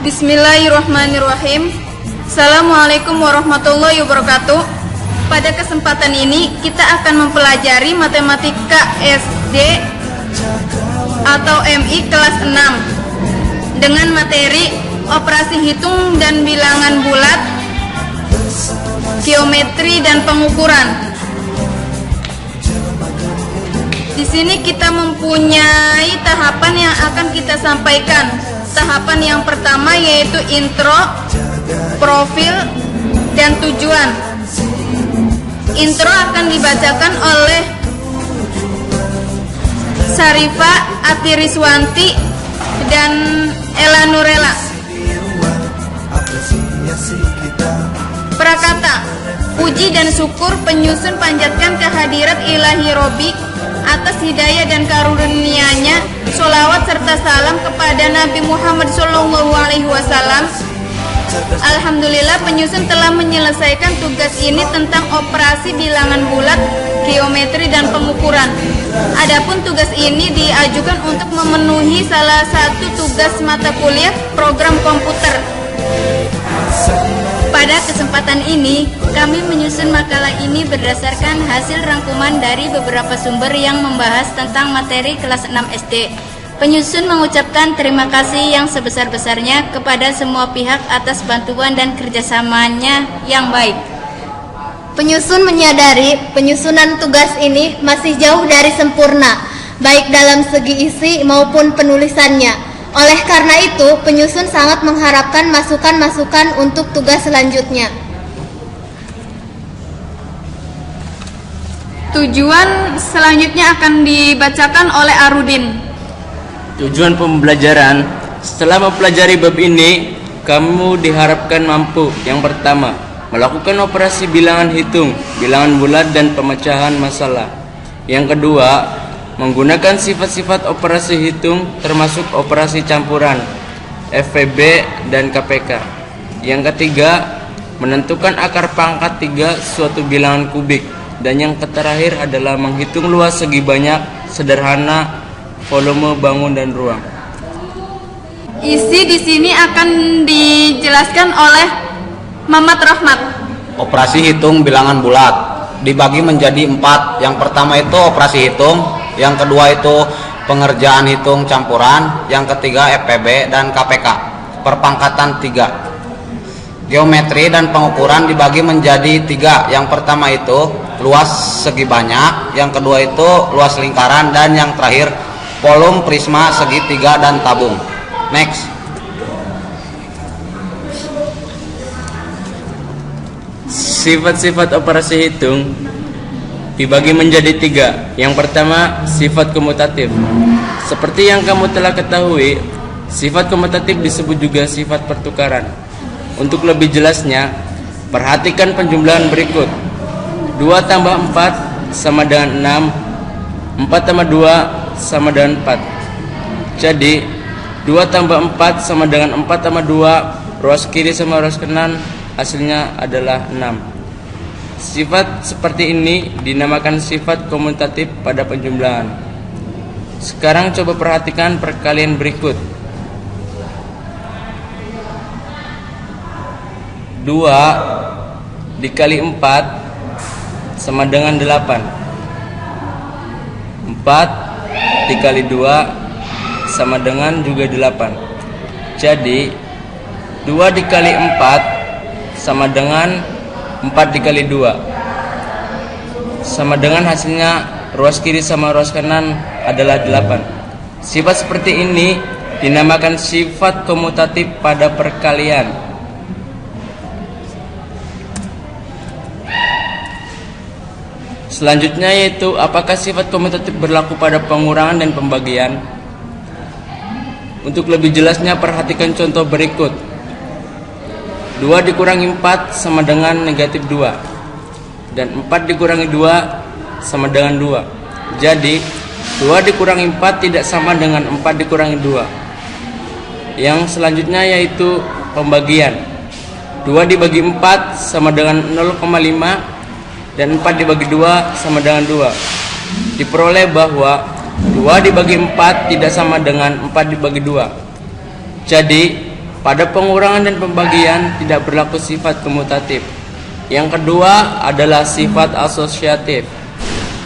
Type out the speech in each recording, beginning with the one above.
Bismillahirrahmanirrahim. Assalamualaikum warahmatullahi wabarakatuh. Pada kesempatan ini kita akan mempelajari matematika SD atau MI kelas 6 dengan materi operasi hitung dan bilangan bulat, geometri dan pengukuran. Di sini kita mempunyai tahapan yang akan kita sampaikan. Tahapan yang pertama yaitu intro, profil, dan tujuan. Intro akan dibacakan oleh Syarifah Atiriswanti dan Ella Nurella. Prakata, puji dan syukur penyusun panjatkan kehadirat ilahi Robi atas hidayah dan karunia-Nya, sholawat serta salam kepada Nabi Muhammad SAW. Alhamdulillah, penyusun telah menyelesaikan tugas ini tentang operasi bilangan bulat, geometri dan pengukuran. Adapun tugas ini diajukan untuk memenuhi salah satu tugas mata kuliah program komputer. Pada kesempatan ini, kami menyusun makalah ini berdasarkan hasil rangkuman dari beberapa sumber yang membahas tentang materi kelas 6 SD. Penyusun mengucapkan terima kasih yang sebesar-besarnya kepada semua pihak atas bantuan dan kerjasamanya yang baik. Penyusun menyadari penyusunan tugas ini masih jauh dari sempurna, baik dalam segi isi maupun penulisannya. Oleh karena itu, penyusun sangat mengharapkan masukan-masukan untuk tugas selanjutnya. Tujuan selanjutnya akan dibacakan oleh Arudin. Tujuan pembelajaran: setelah mempelajari bab ini, kamu diharapkan mampu: yang pertama, melakukan operasi bilangan hitung, bilangan bulat dan pemecahan masalah. Yang kedua, menggunakan sifat-sifat operasi hitung termasuk operasi campuran, FPB dan KPK. Yang ketiga, menentukan akar pangkat 3 suatu bilangan kubik. Dan yang terakhir adalah menghitung luas segi banyak, sederhana, volume, bangun dan ruang. Isi di sini akan dijelaskan oleh Mamat Rahmat. Operasi hitung bilangan bulat dibagi menjadi 4. Yang pertama itu operasi hitung, yang kedua itu pengerjaan hitung campuran, yang ketiga FPB dan KPK perpangkatan 3. Geometri dan pengukuran dibagi menjadi 3. Yang pertama itu luas segi banyak, yang kedua itu luas lingkaran, dan yang terakhir volume, prisma, segitiga dan tabung. Next. Sifat-sifat operasi hitung dibagi menjadi 3. Yang pertama, sifat komutatif. Seperti yang kamu telah ketahui, sifat komutatif disebut juga sifat pertukaran. Untuk lebih jelasnya, perhatikan penjumlahan berikut. 2 tambah 4 sama dengan 6. 4 tambah 2 sama dengan 4. Jadi 2 tambah 4 sama dengan 4 tambah 2, ruas kiri sama ruas kanan, hasilnya adalah 6. Sifat seperti ini dinamakan sifat komutatif pada penjumlahan. Sekarang coba perhatikan perkalian berikut. 2 dikali 4 sama dengan 8. 4 dikali 2 sama dengan juga 8. Jadi 2 dikali 4 sama dengan 4 dikali 2, sama dengan hasilnya ruas kiri sama ruas kanan adalah 8. Sifat seperti ini dinamakan sifat komutatif pada perkalian. Selanjutnya yaitu apakah sifat komutatif berlaku pada pengurangan dan pembagian. Untuk lebih jelasnya perhatikan contoh berikut. 2 dikurangi 4 sama dengan negatif 2, dan 4 dikurangi 2 sama dengan 2. Jadi 2 dikurangi 4 tidak sama dengan 4 dikurangi 2. Yang selanjutnya yaitu pembagian. 2 dibagi 4 sama dengan 0,5, dan 4 dibagi 2 sama dengan 2. Diperoleh bahwa 2 dibagi 4 tidak sama dengan 4 dibagi 2. Jadi Pada pengurangan dan pembagian tidak berlaku sifat komutatif. Yang kedua adalah sifat asosiatif.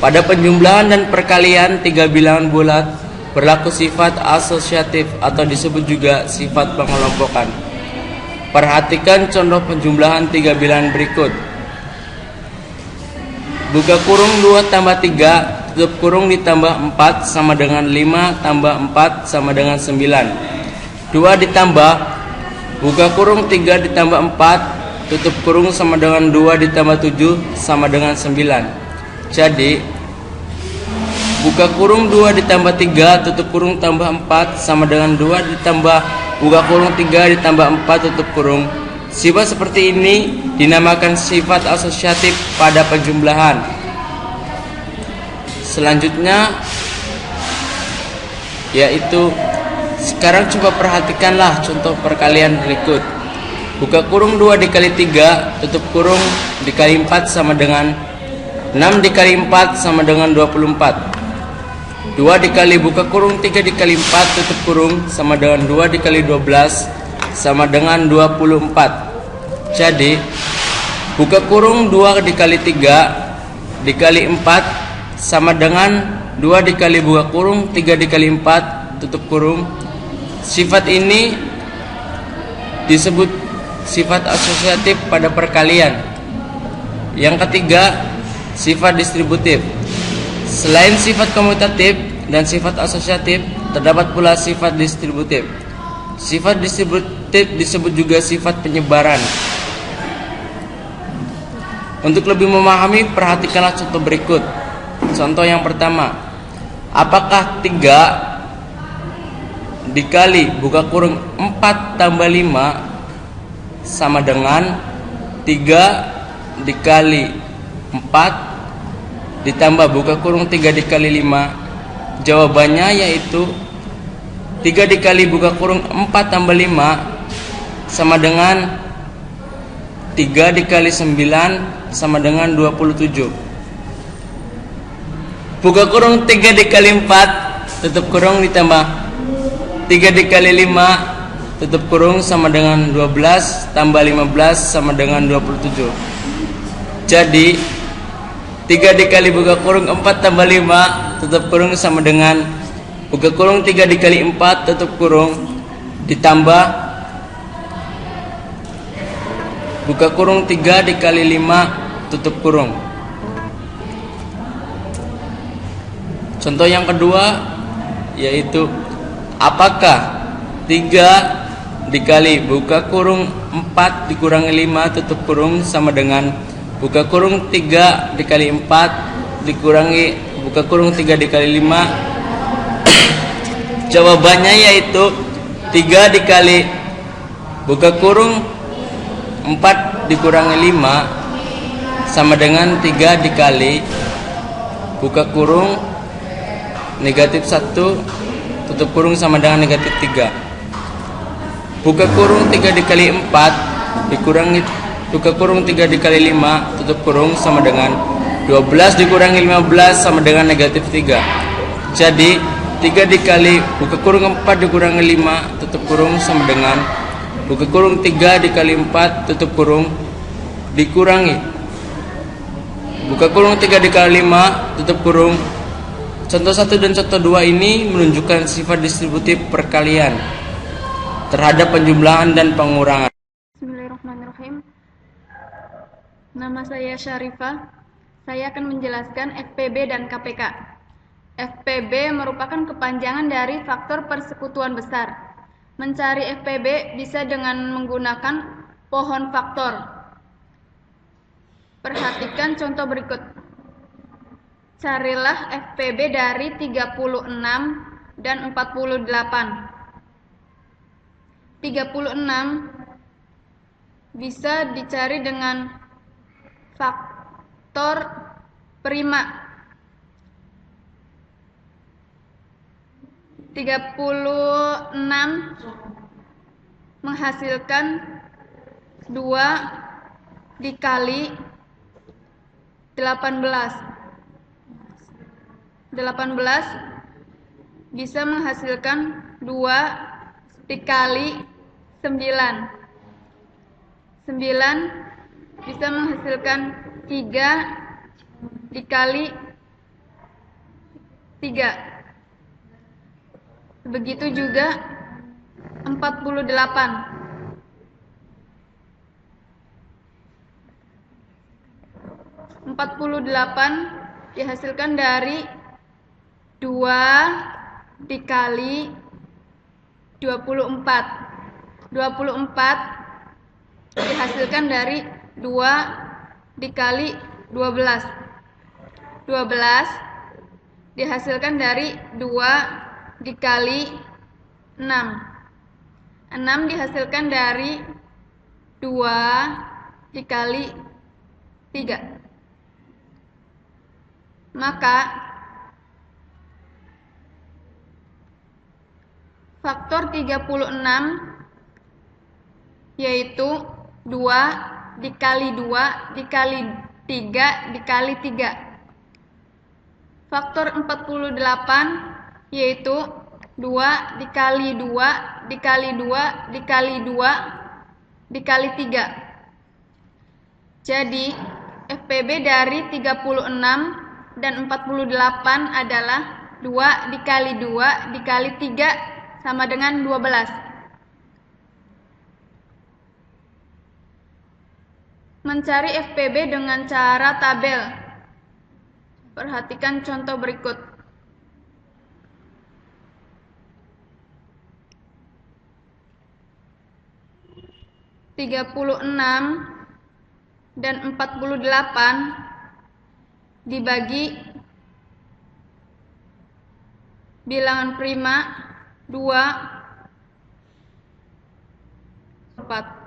Pada penjumlahan dan perkalian tiga bilangan bulat berlaku sifat asosiatif atau disebut juga sifat pengelompokan. Perhatikan contoh penjumlahan tiga bilangan berikut. Buka kurung 2 tambah 3 tutup kurung ditambah 4 sama dengan 5 tambah 4 sama dengan 9. 2 ditambah buka kurung 3 ditambah 4 tutup kurung sama dengan 2 ditambah 7 sama dengan 9. Jadi buka kurung 2 ditambah 3 tutup kurung tambah 4 sama dengan 2 ditambah buka kurung 3 ditambah 4 tutup kurung. Sifat seperti ini dinamakan sifat asosiatif pada penjumlahan. Selanjutnya yaitu sekarang coba perhatikanlah contoh perkalian berikut. Buka kurung 2 dikali 3 tutup kurung dikali 4 sama dengan 6 dikali 4 sama dengan 24. 2 dikali buka kurung 3 dikali 4 tutup kurung sama dengan 2 dikali 12 sama dengan 24. Jadi buka kurung 2 dikali 3 dikali 4 sama dengan 2 dikali buka kurung 3 dikali 4 tutup kurung. Sifat ini disebut sifat asosiatif pada perkalian. Yang ketiga, sifat distributif. Selain sifat komutatif dan sifat asosiatif, terdapat pula sifat distributif. Sifat distributif disebut juga sifat penyebaran. Untuk lebih memahami, perhatikanlah contoh berikut. Contoh yang pertama, apakah 3 dikali buka kurung 4 tambah 5 sama dengan 3 dikali 4 ditambah buka kurung 3 dikali 5? Jawabannya yaitu 3 dikali buka kurung 4 tambah 5 sama dengan 3 dikali 9 sama dengan 27. Buka kurung 3 dikali 4 tutup kurung ditambah 3 dikali 5 tutup kurung sama dengan 12 tambah 15 sama dengan 27. Jadi 3 dikali buka kurung 4 tambah 5 tutup kurung sama dengan buka kurung 3 dikali 4 tutup kurung ditambah buka kurung 3 dikali 5 tutup kurung. Contoh yang kedua yaitu apakah 3 dikali buka kurung 4 dikurangi 5 tutup kurung sama dengan buka kurung 3 dikali 4 dikurangi buka kurung 3 dikali 5? Jawabannya yaitu 3 dikali buka kurung 4 dikurangi 5 sama dengan 3 dikali buka kurung negatif 1 tutup kurung sama dengan negatif 3. Buka kurung 3 dikali 4 dikurangi buka kurung 3 dikali 5 tutup kurung sama dengan 12 dikurangi 15 sama dengan negatif 3. Jadi 3 dikali buka kurung 4 dikurangi 5 tutup kurung sama dengan buka kurung 3 dikali 4 tutup kurung dikurangi buka kurung 3 dikali 5 tutup kurung. Contoh 1 dan contoh 2 ini menunjukkan sifat distributif perkalian terhadap penjumlahan dan pengurangan. Bismillahirrahmanirrahim. Nama saya Syarifah. Saya akan menjelaskan FPB dan KPK. FPB merupakan kepanjangan dari faktor persekutuan besar. Mencari FPB bisa dengan menggunakan pohon faktor. Perhatikan contoh berikut. Carilah FPB dari 36 dan 48. 36 bisa dicari dengan faktor prima. 36 menghasilkan 2 dikali 18. 18 bisa menghasilkan 2 dikali 9 bisa menghasilkan 3 dikali 3. Begitu juga 48. 48 dihasilkan dari 2 dikali 24. 24 dihasilkan dari 2 dikali 12. 12 dihasilkan dari 2 dikali 6. 6 dihasilkan dari 2 dikali 3. Maka faktor 36 yaitu 2 dikali 2 dikali 3 dikali 3. Faktor 48 yaitu 2 dikali 2 dikali 2 dikali 2 dikali 3. Jadi FPB dari 36 dan 48 adalah 2 dikali 2 dikali 3 sama dengan 12. Mencari FPB dengan cara tabel. Perhatikan contoh berikut. (36) dan 48 dibagi bilangan prima 2, 4.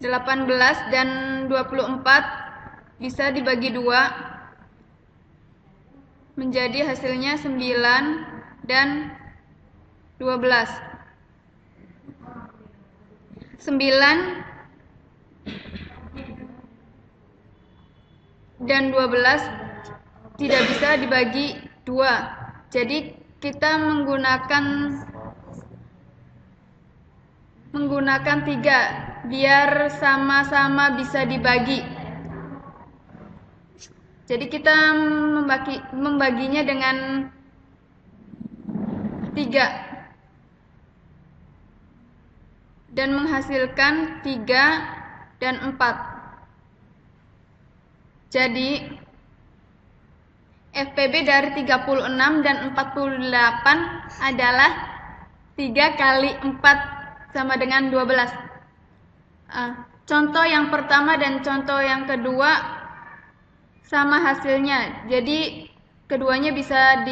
18 dan 24 bisa dibagi 2 menjadi hasilnya 9 dan 12. 9 dan 12 tidak bisa dibagi 2. Jadi kita menggunakan 3 biar sama-sama bisa dibagi. Jadi kita membaginya dengan 3 dan menghasilkan 3 dan 4. Jadi FPB dari 36 dan 48 adalah 3 kali 4 sama dengan 12. Contoh yang pertama dan contoh yang kedua sama hasilnya. Jadi keduanya bisa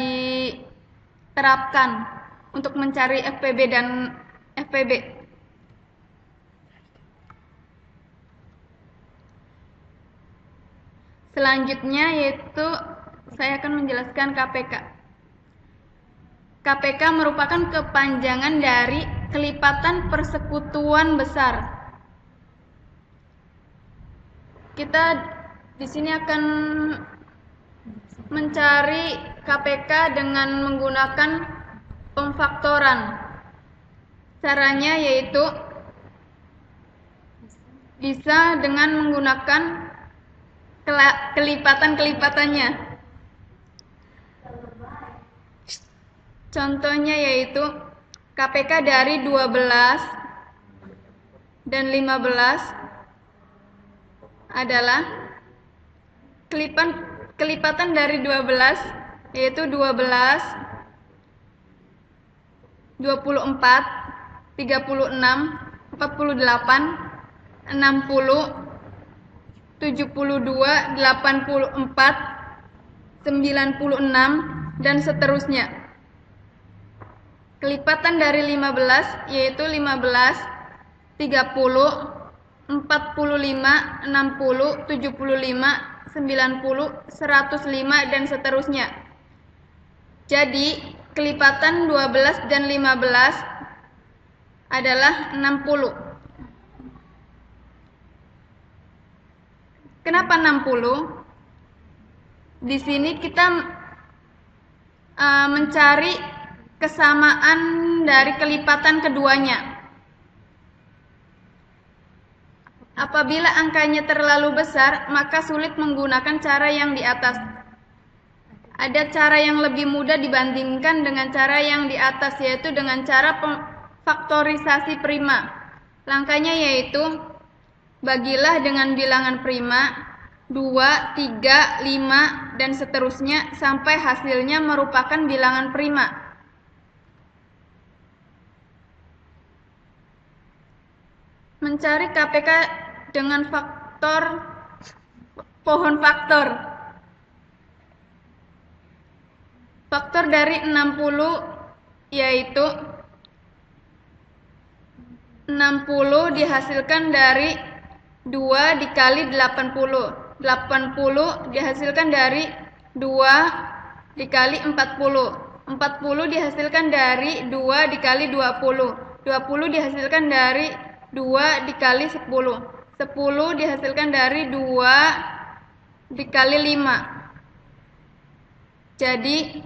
diterapkan untuk mencari FPB dan FPB. Selanjutnya yaitu saya akan menjelaskan KPK. KPK merupakan kepanjangan dari kelipatan persekutuan besar. Kita di sini akan mencari KPK dengan menggunakan pemfaktoran. Caranya yaitu bisa dengan menggunakan kelipatan-kelipatannya. Contohnya yaitu KPK dari 12 dan 15 adalah kelipatan dari 12 yaitu 12, 24, 36, 48, 60, 72, 84, 96, dan seterusnya. Kelipatan dari 15 yaitu 15, 30, 45, 60, 75, 90, 105, dan seterusnya. Jadi, kelipatan 12 dan 15 adalah 60. Kenapa 60? Di sini kita mencari kesamaan menyusun dari kelipatan keduanya. Apabila angkanya terlalu besar, maka sulit menggunakan cara yang di atas. Ada cara yang lebih mudah dibandingkan dengan cara yang di atas, yaitu dengan cara faktorisasi prima. Langkahnya yaitu, bagilah dengan bilangan prima 2, 3, 5, dan seterusnya sampai hasilnya merupakan bilangan prima. Mencari KPK dengan pohon faktor. Faktor dari 60 yaitu 60 dihasilkan dari 2 dikali 80. 80 dihasilkan dari 2 dikali 40. 40 dihasilkan dari 2 dikali 20. 20 dihasilkan dari 2 dikali 10. 10 dihasilkan dari 2 dikali 5. Jadi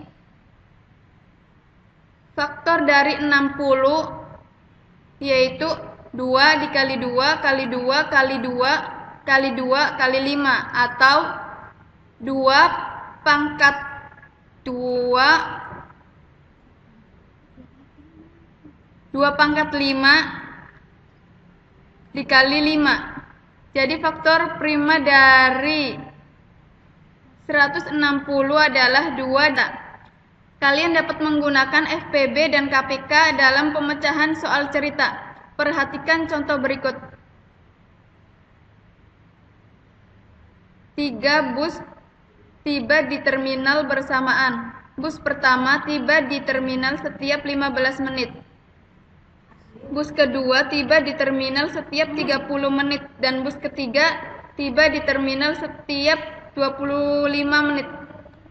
faktor dari 60 yaitu 2 dikali 2 kali 2 kali 2 kali 2 kali 5, atau 2 pangkat 2 pangkat 5 dikali 5. Jadi faktor prima dari 160 adalah 2. Kalian dapat menggunakan FPB dan KPK dalam pemecahan soal cerita. Perhatikan contoh berikut. 3 bus tiba di terminal bersamaan. Bus pertama tiba di terminal setiap 15 menit. Bus kedua tiba di terminal setiap 30 menit dan bus ketiga tiba di terminal setiap 25 menit.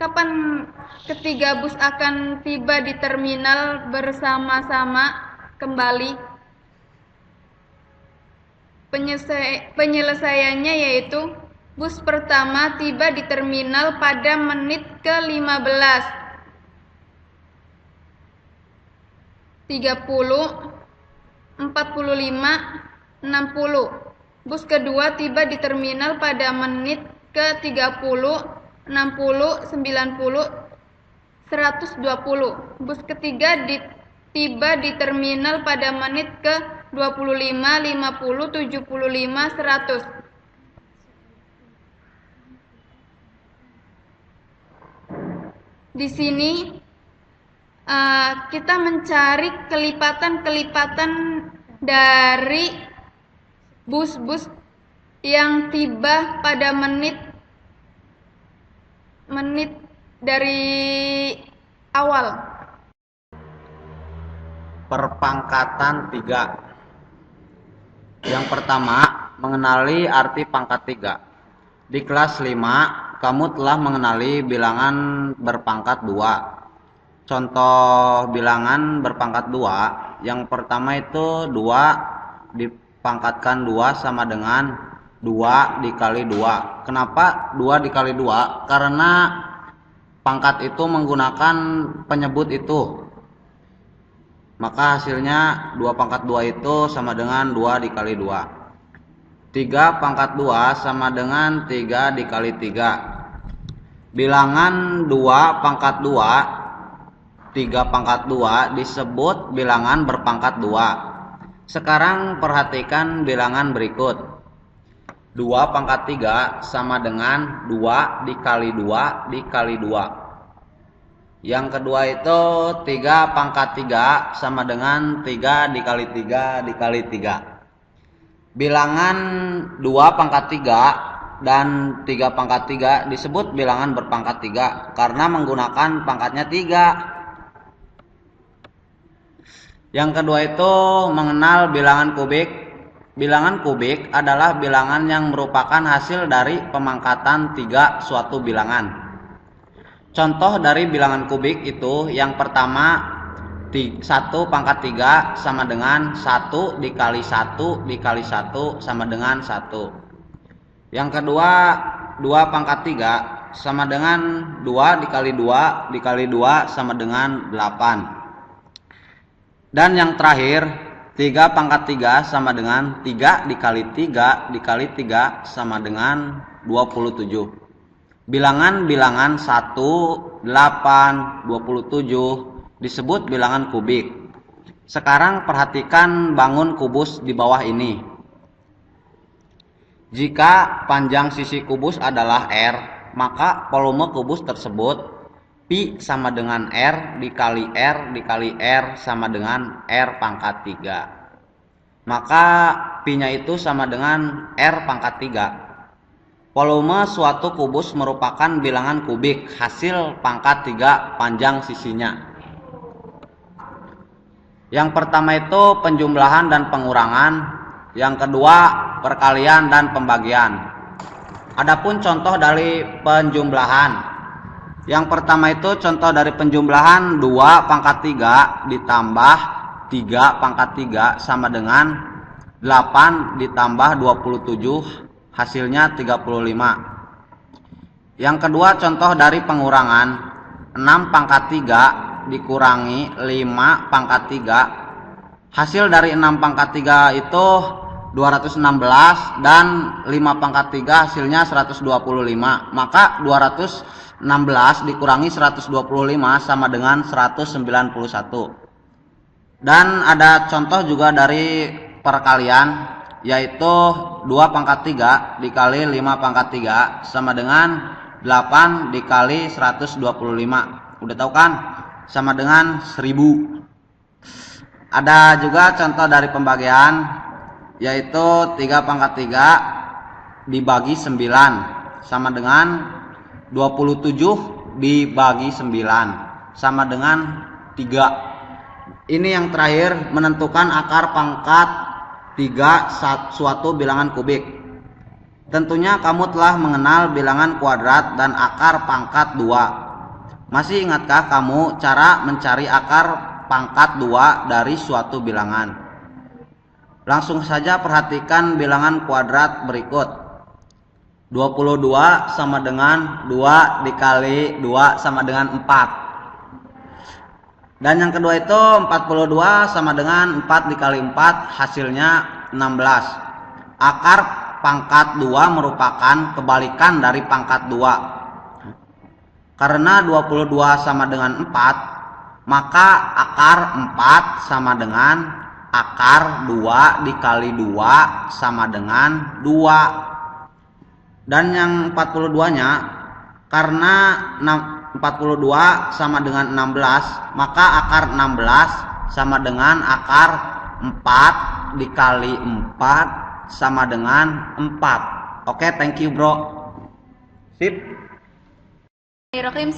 Kapan ketiga bus akan tiba di terminal bersama-sama kembali? Penyelesaiannya yaitu bus pertama tiba di terminal pada menit ke-15. 30 45, 60. Bus kedua tiba di terminal pada menit ke-30, 60, 90, 120. Bus ketiga tiba di terminal pada menit ke-25, 50, 75, 100. Di sini kita mencari kelipatan-kelipatan dari bus-bus yang tiba pada menit dari awal. Perpangkatan 3. Yang pertama, mengenali arti pangkat 3. Di kelas 5, kamu telah mengenali bilangan berpangkat 2. Contoh bilangan berpangkat 2, yang pertama itu 2 dipangkatkan 2 sama dengan 2 dikali 2. Kenapa 2 dikali 2? Karena pangkat itu menggunakan penyebut itu. Maka hasilnya 2 pangkat 2 itu sama dengan 2 dikali 2. 3 pangkat 2 sama dengan 3 dikali 3. Bilangan 2 pangkat 2, 3 pangkat 2 disebut bilangan berpangkat 2. Sekarang perhatikan bilangan berikut. 2 pangkat 3 sama dengan 2 dikali 2 dikali 2. Yang kedua itu 3 pangkat 3 sama dengan 3 dikali 3 dikali 3. Bilangan 2 pangkat 3 dan 3 pangkat 3 disebut bilangan berpangkat 3 karena menggunakan pangkatnya 3. Yang kedua itu mengenal bilangan kubik. Bilangan kubik adalah bilangan yang merupakan hasil dari pemangkatan 3 suatu bilangan. Contoh dari bilangan kubik itu yang pertama 1 pangkat 3 sama dengan 1 dikali 1 dikali 1 sama dengan 1. Yang kedua 2 pangkat 3 sama dengan 2 dikali 2 dikali 2 sama dengan 8. Dan yang terakhir, 3 pangkat 3 sama dengan 3 dikali 3 dikali 3 sama dengan 27. Bilangan-bilangan 1, 8, 27 disebut bilangan kubik. Sekarang perhatikan bangun kubus di bawah ini. Jika panjang sisi kubus adalah R, maka volume kubus tersebut Pi sama dengan R dikali R sama dengan R pangkat 3. Maka Pi-nya itu sama dengan R pangkat 3. Volume suatu kubus merupakan bilangan kubik hasil pangkat 3 panjang sisinya. Yang pertama itu penjumlahan dan pengurangan. Yang kedua perkalian dan pembagian. Adapun contoh dari penjumlahan. Yang pertama itu contoh dari penjumlahan 2 pangkat 3 ditambah 3 pangkat 3 sama dengan 8 ditambah 27 hasilnya 35. Yang kedua contoh dari pengurangan 6 pangkat 3 dikurangi 5 pangkat 3. Hasil dari 6 pangkat 3 itu 216 dan 5 pangkat 3 hasilnya 125. Maka 216 dikurangi 125 sama dengan 191. Dan ada contoh juga dari perkalian, yaitu 2 pangkat 3 dikali 5 pangkat 3 sama dengan 8 dikali 125. Udah tahu kan? Sama dengan 1000. Ada juga contoh dari pembagian, yaitu 3 pangkat 3 dibagi 9 sama dengan 27 dibagi 9 sama dengan 3. Ini yang terakhir, menentukan akar pangkat 3 suatu bilangan kubik. Tentunya kamu telah mengenal bilangan kuadrat dan akar pangkat 2. Masih ingatkah kamu cara mencari akar pangkat 2 dari suatu bilangan? Langsung saja perhatikan bilangan kuadrat berikut. 22 sama dengan 2 dikali 2 sama dengan 4. Dan yang kedua itu 42 sama dengan 4 dikali 4 hasilnya 16. Akar pangkat 2 merupakan kebalikan dari pangkat 2. Karena 22 sama dengan 4, maka akar 4 sama dengan akar 2 dikali 2 sama dengan 2. Dan yang 42-nya, karena 42 sama dengan 16, maka akar 16 sama dengan akar 4 dikali 4 sama dengan 4. Oke, thank you bro. Sip. Bismillahirrahmanirrahim.